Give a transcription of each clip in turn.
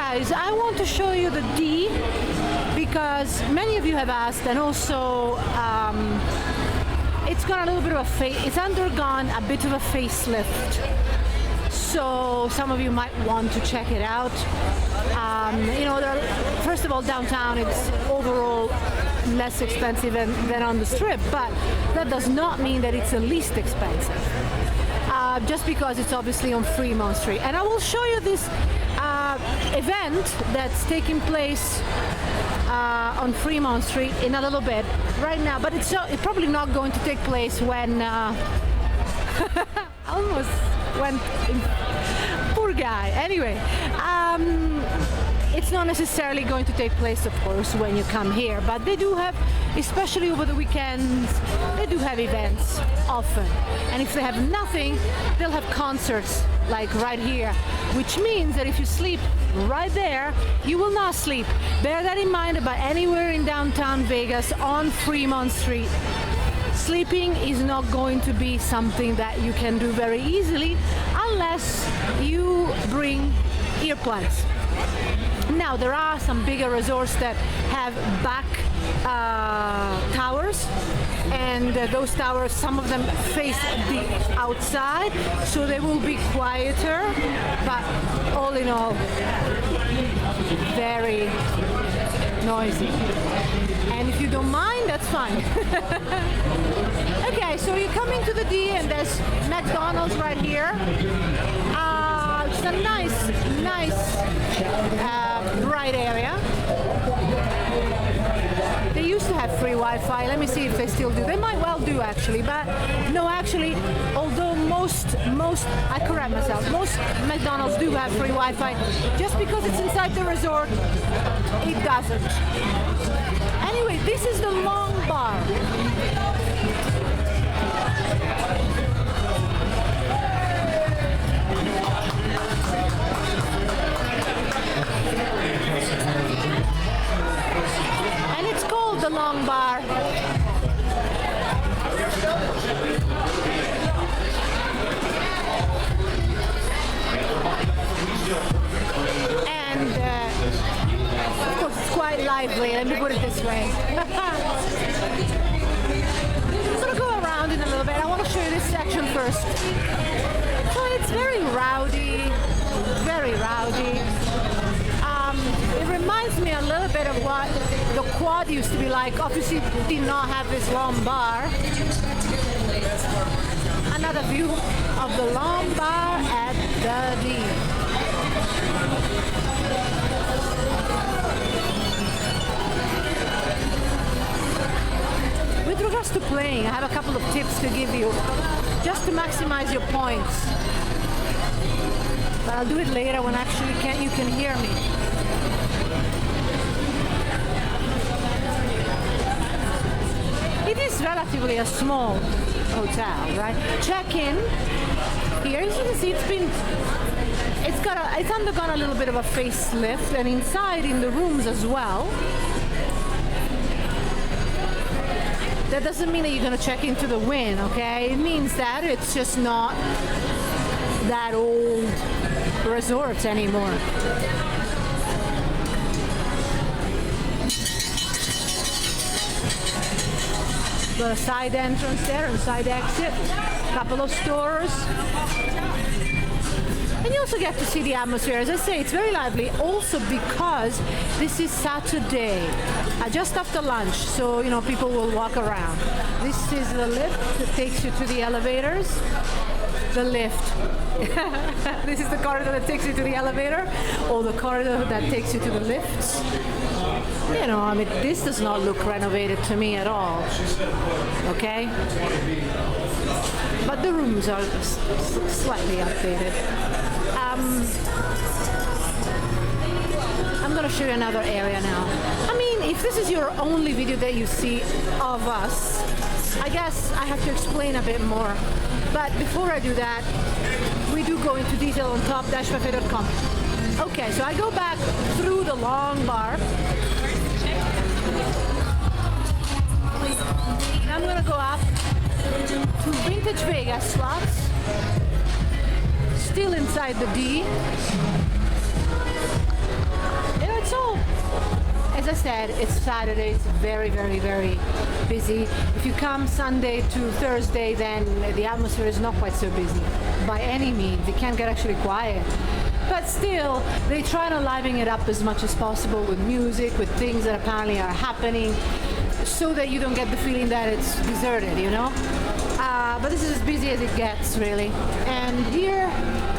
guys, I want to show you the D because many of you have asked, and also it's got a little bit of it's undergone a bit of a facelift. So some of you might want to check it out. You know, first of all, downtown it's overall less expensive than on the Strip, but that does not mean that it's the least expensive. Just because it's obviously on Fremont Street. And I will show you this event that's taking place on Fremont Street in a little bit right now, but it's probably not going to take place when almost went in, poor guy. Anyway, it's not necessarily going to take place, of course, when you come here, but they do have, especially over the weekends, they do have events often. And if they have nothing, they'll have concerts like right here, which means that if you sleep right there, you will not sleep. Bear that in mind about anywhere in downtown Vegas on Fremont Street. Sleeping is not going to be something that you can do very easily unless you bring earplugs. Now, there are some bigger resorts that have back towers, and those towers, some of them face the outside, so they will be quieter, but all in all, very noisy. And if you don't mind, that's fine. Okay, so you're coming to the D, and there's McDonald's right here. It's a nice, bright area. They used to have free Wi-Fi. Let me see if they still do. They might well do, actually, but no, actually, although most, I correct myself, most McDonald's do have free Wi-Fi. Just because it's inside the resort, it doesn't. Anyway, this is the Long Bar. And it's called the Long Bar. And of course it's quite lively, let me put it this way. I'm gonna go around in a little bit. I want to show you this section first. So it's very rowdy, very rowdy. It reminds me a little bit of what the Quad used to be like. Obviously, it did not have this long bar. Another view of the Long Bar at the D. With regards to playing, I have a couple of tips to give you just to maximize your points. But I'll do it later when actually you can hear me. It is relatively a small hotel, right? Check-in here, as you can see, it's undergone a little bit of a facelift, and inside in the rooms as well. That doesn't mean that you're going to check into the Wynn, okay? It means that it's just not that old resort anymore. Got a side entrance there and side exit, a couple of stores. And you also get to see the atmosphere. As I say, it's very lively, also because this is Saturday, just after lunch, so you know people will walk around. This is the lift that takes you to the elevators. The lift. This is the corridor that takes you to the elevator, or the corridor that takes you to the lifts. You know, I mean, this does not look renovated to me at all. Okay? But the rooms are slightly updated. I'm going to show you another area now. I mean, if this is your only video that you see of us, I guess I have to explain a bit more. But before I do that, we do go into detail on top-buffet.com. Okay, so I go back through the Long Bar. I'm going to go up to Vintage Vegas slots, still inside the D. said, it's Saturday, it's very, very, very busy. If you come Sunday to Thursday, then the atmosphere is not quite so busy by any means. It can get actually quiet. But still, they try to liven it up as much as possible with music, with things that apparently are happening, so that you don't get the feeling that it's deserted, you know? But this is as busy as it gets, really. And here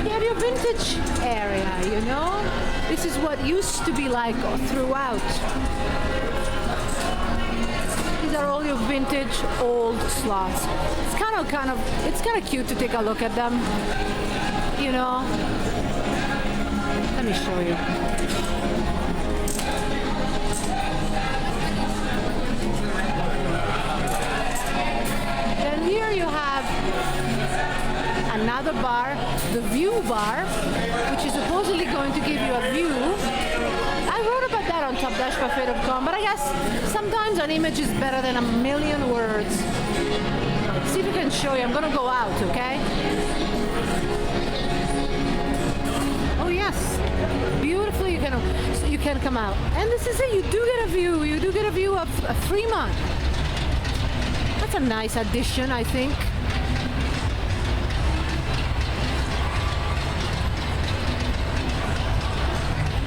you have your vintage area, you know? This is what used to be like throughout. These are all your vintage old slots. It's kind of cute to take a look at them, you know? Let me show you. Then here you have another bar, the View Bar, which is supposedly going to give you a view. I wrote about that on top-buffet.com, but I guess sometimes an image is better than a million words. See if I can show you. I'm going to go out, okay? Oh yes, beautifully you can come out. And this is it, you do get a view of Fremont. That's a nice addition, I think.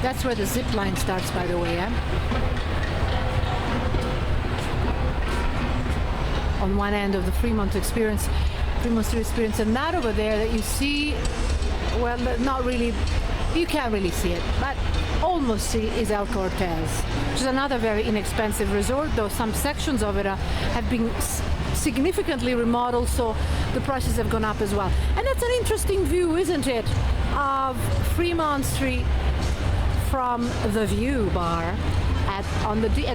That's where the zip line starts, by the way, yeah? On one end of the Fremont Street experience, and that over there that you see, well, not really, you can't really see it, but almost see, is El Cortez, which is another very inexpensive resort, though some sections of it have been significantly remodeled, so the prices have gone up as well. And that's an interesting view, isn't it, of Fremont Street from the View Bar at the D.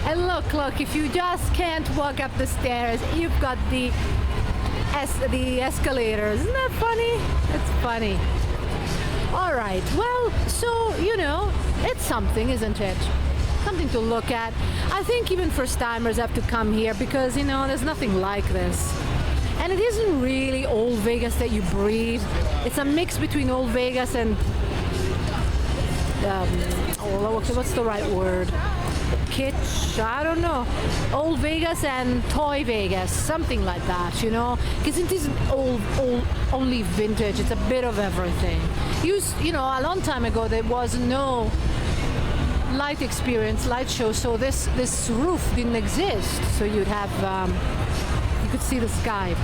And look, if you just can't walk up the stairs, you've got the escalators. Isn't that funny? It's funny. All right, well, so, you know, it's something, isn't it? Something to look at. I think even first-timers have to come here because, you know, there's nothing like this. And it isn't really old Vegas that you breathe. It's a mix between old Vegas and, what's the right word? Kitsch, I don't know. Old Vegas and toy Vegas, something like that, you know? Because it isn't only vintage, it's a bit of everything. You know, a long time ago there was no light show, so this roof didn't exist, so you'd have, you could see the sky.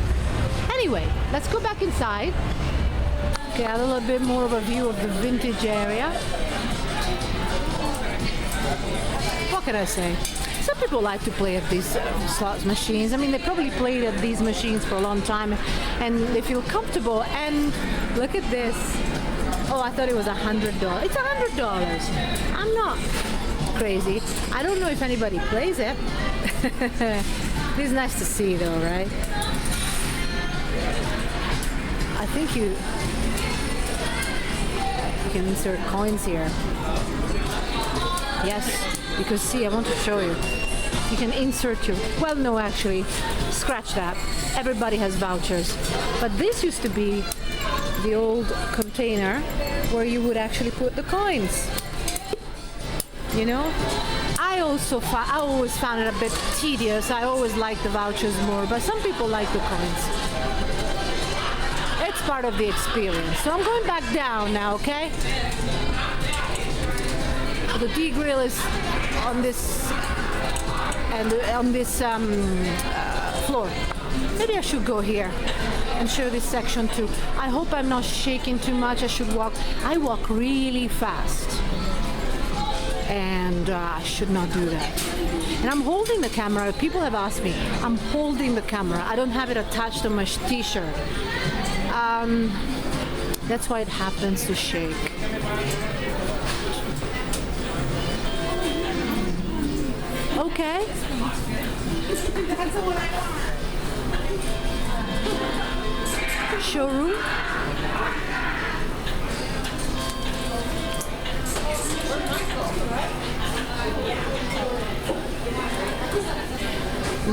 Anyway, let's go back inside. Get a little bit more of a view of the vintage area. What can I say? Some people like to play at these slot machines. I mean, they probably played at these machines for a long time and they feel comfortable. And look at this. Oh, I thought it was $100. It's $100. I'm not crazy. I don't know if anybody plays it. It's nice to see though, right? I think you can insert coins here. Yes, because see, I want to show you. You can insert your, well, no, actually, scratch that. Everybody has vouchers. But this used to be the old container where you would actually put the coins. You know? I always found it a bit tedious. I always liked the vouchers more, but some people like the coins. It's part of the experience. So I'm going back down now, okay? The D grill is on this floor. Maybe I should go here and show this section too. I hope I'm not shaking too much. I walk really fast, and I should not do that. And I'm holding the camera. People have asked me. I'm holding the camera. I don't have it attached on my t-shirt. That's why it happens to shake. Okay. Showroom.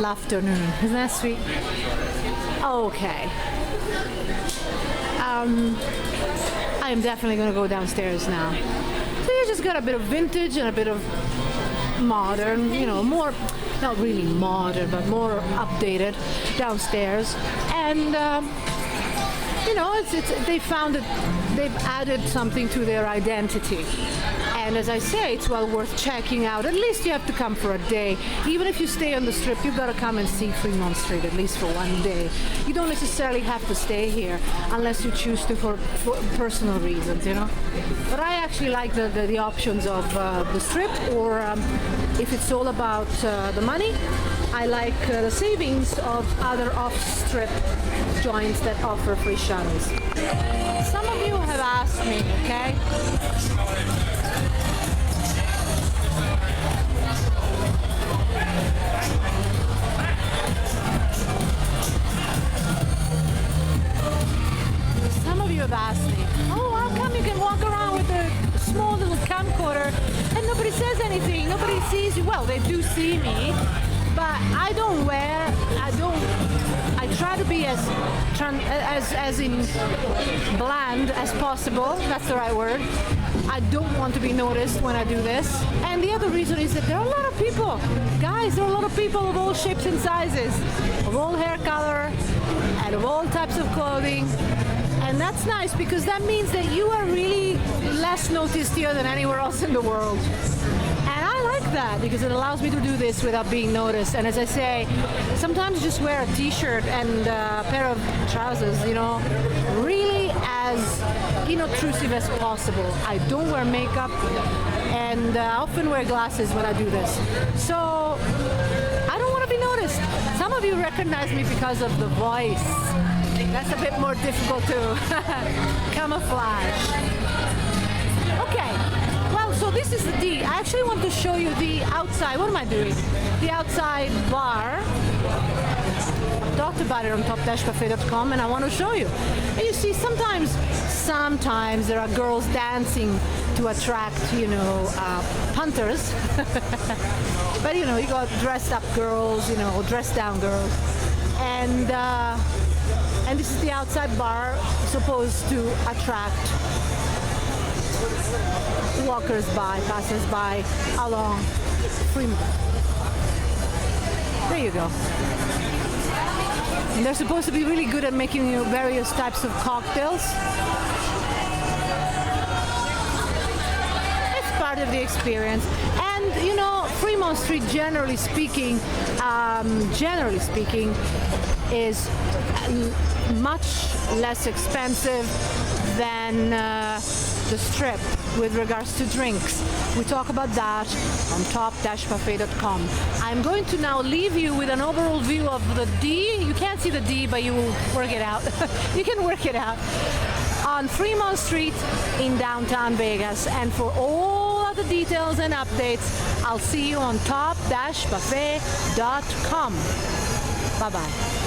Afternoon. Isn't that sweet? Okay. I am definitely going to go downstairs now. So you just got a bit of vintage and a bit of modern, more, not really modern, but more updated downstairs. And they found that they've added something to their identity. And as I say, it's well worth checking out. At least you have to come for a day. Even if you stay on the Strip, you've got to come and see Fremont Street at least for one day. You don't necessarily have to stay here unless you choose to for personal reasons, But I actually like the options of the Strip, or if it's all about the money, I like the savings of other off-Strip joints that offer free shuttles. Some of you have asked me, okay? Some of you have asked me, oh, how come you can walk around with a small little camcorder and nobody says anything, nobody sees you? Well, they do see me, but I try to be as bland as possible. That's the right word. I don't want to be noticed when I do this. And the other reason is that there are a lot of people. Guys, there are a lot of people of all shapes and sizes, of all hair color, and of all types of clothing. And that's nice because that means that you are really less noticed here than anywhere else in the world. And I like that because it allows me to do this without being noticed. And as I say, sometimes just wear a t-shirt and a pair of trousers, really as inobtrusive as possible. I don't wear makeup and I often wear glasses when I do this. So I don't want to be noticed. Some of you recognize me because of the voice. That's a bit more difficult to camouflage. Okay. So this is the D. I actually want to show you the outside. What am I doing? The outside bar. I talked about it on top-buffet.com and I want to show you. And you see, sometimes there are girls dancing to attract, punters. But you got dressed up girls, dressed down girls. And this is the outside bar supposed to attract passers by along Fremont. There you go. And they're supposed to be really good at making various types of cocktails. It's part of the experience. And Fremont Street, generally speaking, is much less expensive than the Strip with regards to drinks. We talk about that on top-buffet.com. I'm going to now leave you with an overall view of the D. You can't see the D, but you will work it out. You can work it out on Fremont Street in downtown Vegas. And for all of the details and updates, I'll see you on top-buffet.com. Bye-bye.